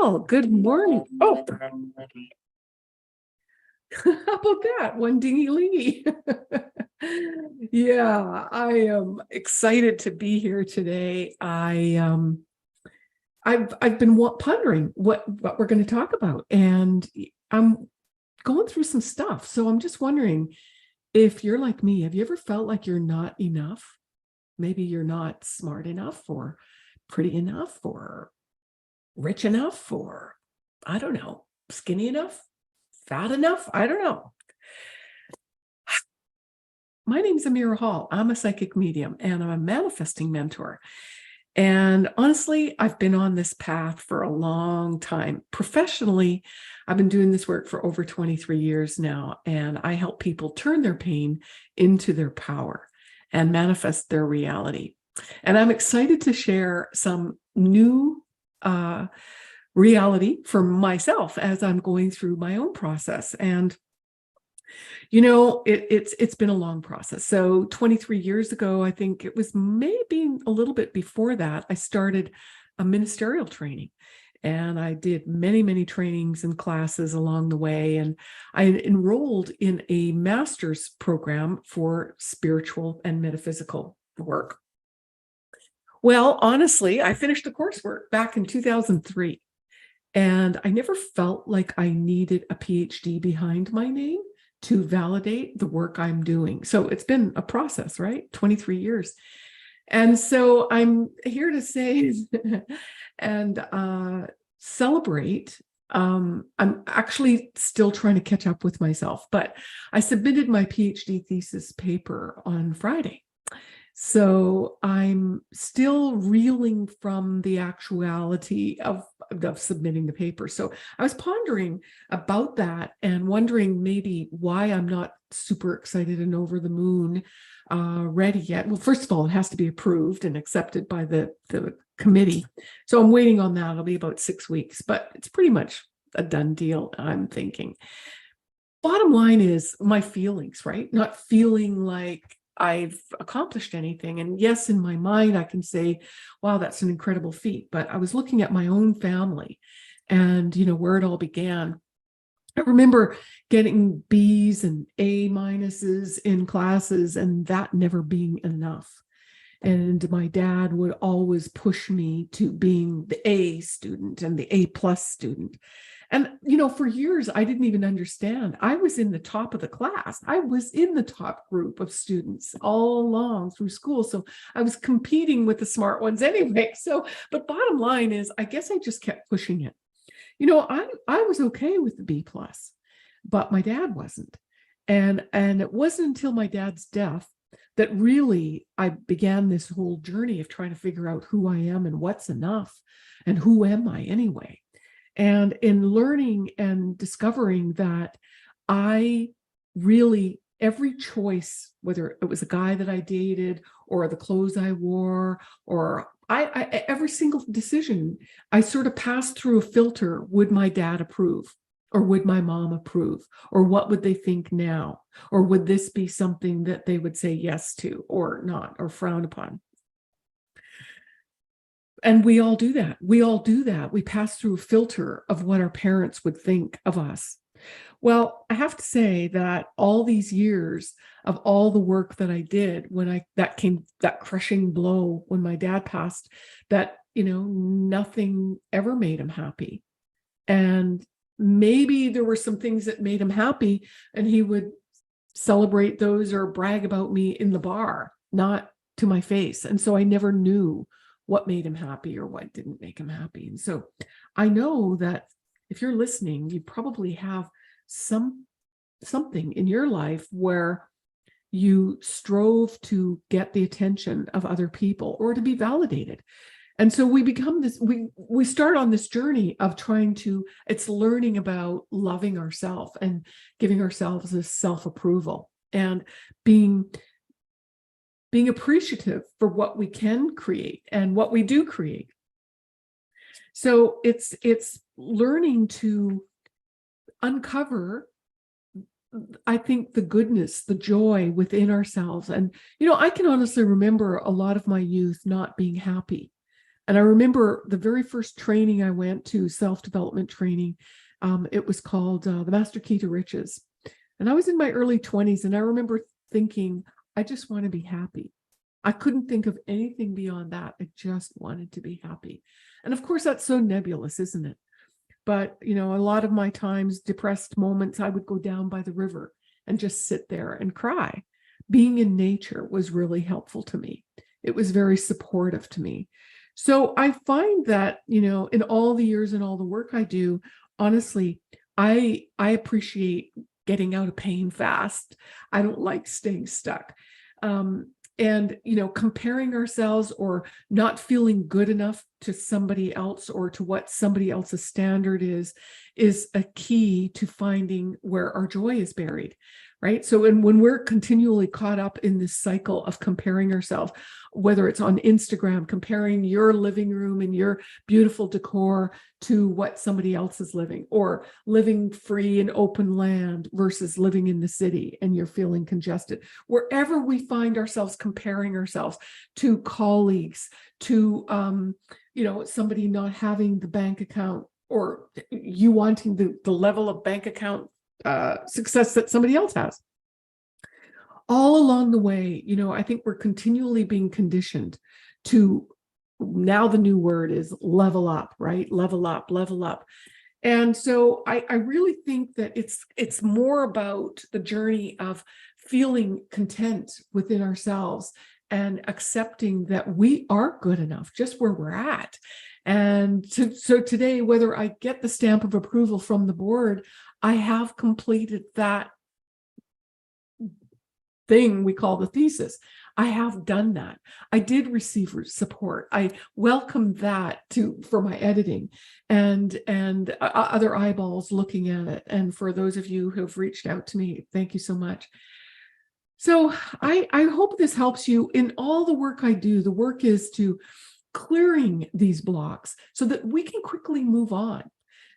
Well, good morning. Oh, how about that? One dingy-lingy. Yeah, I am excited to be here today. I've been pondering what we're going to talk about, and I'm going through some stuff. So I'm just wondering if you're like me, have you ever felt like you're not enough? Maybe you're not smart enough or pretty enough or rich enough or I don't know, skinny enough, fat enough. I don't know. My name's Amira Hall. I'm a psychic medium and I'm a manifesting mentor. And honestly, I've been on this path for a long time. Professionally, I've been doing this work for over 23 years now, and I help people turn their pain into their power and manifest their reality. And I'm excited to share some new reality for myself as I'm going through my own process. And it's been a long process. So 23 years ago, I think it was maybe a little bit before that, I started a ministerial training. And I did many, many trainings and classes along the way. And I enrolled in a master's program for spiritual and metaphysical work. Well, honestly, I finished the coursework back in 2003. And I never felt like I needed a PhD behind my name to validate the work I'm doing. So it's been a process, right? 23 years. And so I'm here to say and celebrate. I'm actually still trying to catch up with myself, but I submitted my PhD thesis paper on Friday. So I'm still reeling from the actuality of submitting the paper. So I was pondering about that and wondering maybe why I'm not super excited and over the moon ready yet. Well, first of all, it has to be approved and accepted by the committee. So I'm waiting on that. It'll be about 6 weeks, but it's pretty much a done deal, I'm thinking. Bottom line is my feelings, right? Not feeling like I've accomplished anything. And yes, in my mind, I can say, wow, that's an incredible feat. But I was looking at my own family and, where it all began. I remember getting B's and A minuses in classes and that never being enough. And my dad would always push me to being the A student and the A plus student. And, for years, I didn't even understand. I was in the top of the class. I was in the top group of students all along through school. So I was competing with the smart ones anyway. But bottom line is, I guess I just kept pushing it. I was okay with the B plus, but my dad wasn't. And it wasn't until my dad's death that really I began this whole journey of trying to figure out who I am and what's enough and who am I anyway. And in learning and discovering that I really, every choice, whether it was a guy that I dated or the clothes I wore, or every single decision, I sort of passed through a filter. Would my dad approve? Or would my mom approve? Or what would they think now? Or would this be something that they would say yes to or not or frown upon? And we all do that. We pass through a filter of what our parents would think of us. Well, I have to say that all these years of all the work that I did when that crushing blow when my dad passed, that, nothing ever made him happy. And maybe there were some things that made him happy and he would celebrate those or brag about me in the bar, not to my face. And so I never knew what made him happy or what didn't make him happy. And so I know that if you're listening, you probably have something in your life where you strove to get the attention of other people or to be validated. And so we become this, we start on this journey of it's learning about loving ourselves and giving ourselves this self-approval and being appreciative for what we can create and what we do create. So it's learning to uncover, I think, the goodness, the joy within ourselves. And, I can honestly remember a lot of my youth not being happy. And I remember the very first training I went to, self-development training, it was called The Master Key to Riches. And I was in my early 20s, and I remember thinking, I just want to be happy. I couldn't think of anything beyond that. I just wanted to be happy. And of course, that's so nebulous, isn't it? But, a lot of my times, depressed moments, I would go down by the river and just sit there and cry. Being in nature was really helpful to me. It was very supportive to me. So I find that, in all the years and all the work I do, honestly, I appreciate getting out of pain fast. I don't like staying stuck. And, comparing ourselves or not feeling good enough to somebody else or to what somebody else's standard is a key to finding where our joy is buried, right? So when we're continually caught up in this cycle of comparing ourselves, whether it's on Instagram, comparing your living room and your beautiful decor to what somebody else is living, or living free in open land versus living in the city and you're feeling congested. Wherever we find ourselves comparing ourselves to colleagues, to somebody not having the bank account, or you wanting the level of bank account success that somebody else has. All along the way, I think we're continually being conditioned to, now the new word is level up, right? Level up, level up. And so I really think that it's more about the journey of feeling content within ourselves and accepting that we are good enough just where we're at. And so today, whether I get the stamp of approval from the board, I have completed that thing we call the thesis. I have done that. I did receive support. I welcomed that for my editing and other eyeballs looking at it. And for those of you who have reached out to me, thank you so much. So I hope this helps you in all the work I do. The work is to clearing these blocks so that we can quickly move on.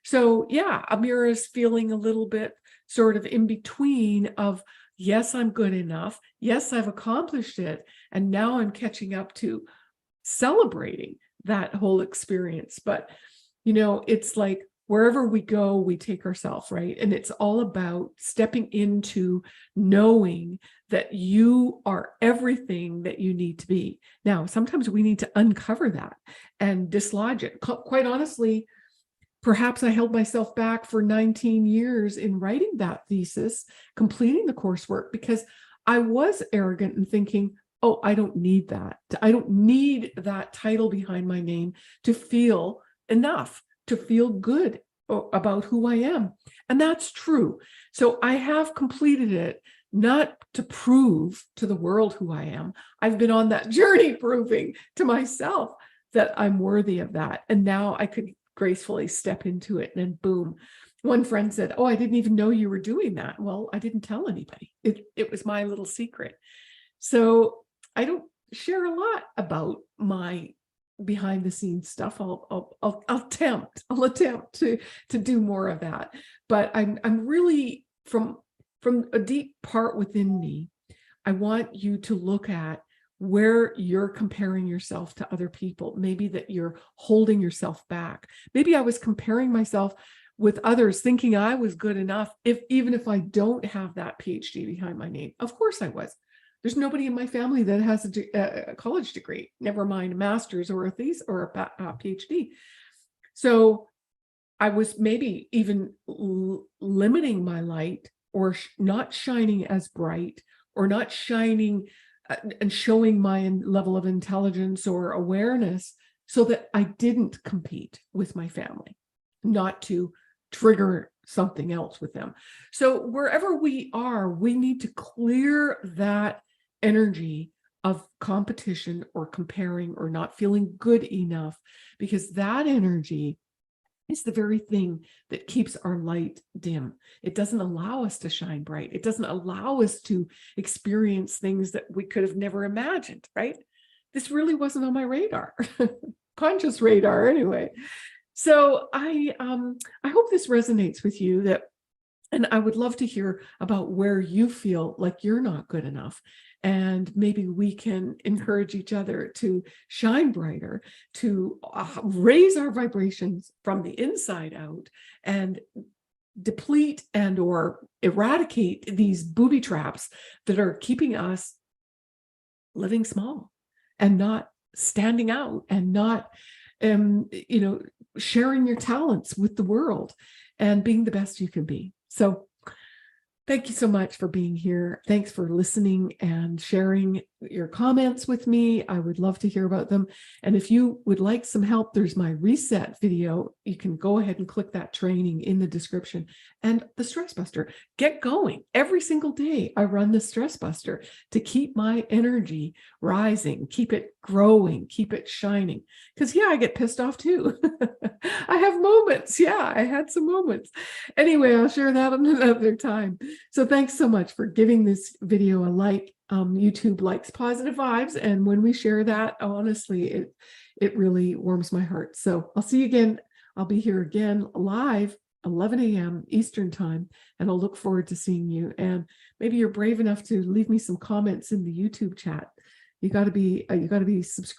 So yeah, Amira's feeling a little bit sort of in between of, yes, I'm good enough. Yes, I've accomplished it. And now I'm catching up to celebrating that whole experience. But, it's like wherever we go, we take ourselves, right? And it's all about stepping into knowing that you are everything that you need to be. Now, sometimes we need to uncover that and dislodge it. Quite honestly, perhaps I held myself back for 19 years in writing that thesis, completing the coursework, because I was arrogant and thinking, oh, I don't need that. I don't need that title behind my name to feel enough, to feel good about who I am. And that's true. So I have completed it, not to prove to the world who I am. I've been on that journey proving to myself that I'm worthy of that. And now I could gracefully step into it, and then boom. One friend said, oh, I didn't even know you were doing that. Well, I didn't tell anybody. It was my little secret. So I don't share a lot about my behind the scenes stuff. I'll attempt to do more of that. But I'm really from a deep part within me, I want you to look at where you're comparing yourself to other people, maybe that you're holding yourself back. Maybe I was comparing myself with others, thinking I was good enough, even if I don't have that PhD behind my name. Of course I was. There's nobody in my family that has a college degree, never mind a master's or a thesis or a PhD. So I was maybe even limiting my light, or not shining as bright, or not shining and showing my level of intelligence or awareness, so that I didn't compete with my family, not to trigger something else with them. So wherever we are, we need to clear that energy of competition or comparing or not feeling good enough, because that energy is the very thing that keeps our light dim. It doesn't allow us to shine bright. It doesn't allow us to experience things that we could have never imagined, right? This really wasn't on my radar, conscious radar anyway. So I hope this resonates with you, and I would love to hear about where you feel like you're not good enough, and maybe we can encourage each other to shine brighter, to raise our vibrations from the inside out, and deplete and or eradicate these booby traps that are keeping us living small and not standing out and not sharing your talents with the world and being the best you can be. So thank you so much for being here. Thanks for listening and sharing your comments with me. I would love to hear about them. And if you would like some help, there's my reset video. You can go ahead and click that training in the description. And the Stress Buster, get going. Every single day I run the Stress Buster to keep my energy rising, keep it growing, keep it shining. Because I get pissed off too. I have moments. Yeah, I had some moments. Anyway, I'll share that another time. So thanks so much for giving this video a like. YouTube likes positive vibes, and when we share that, honestly, it really warms my heart. So I'll see you again. I'll be here again live 11 a.m. Eastern time, and I'll look forward to seeing you. And maybe you're brave enough to leave me some comments in the YouTube chat. You got to be subscribed.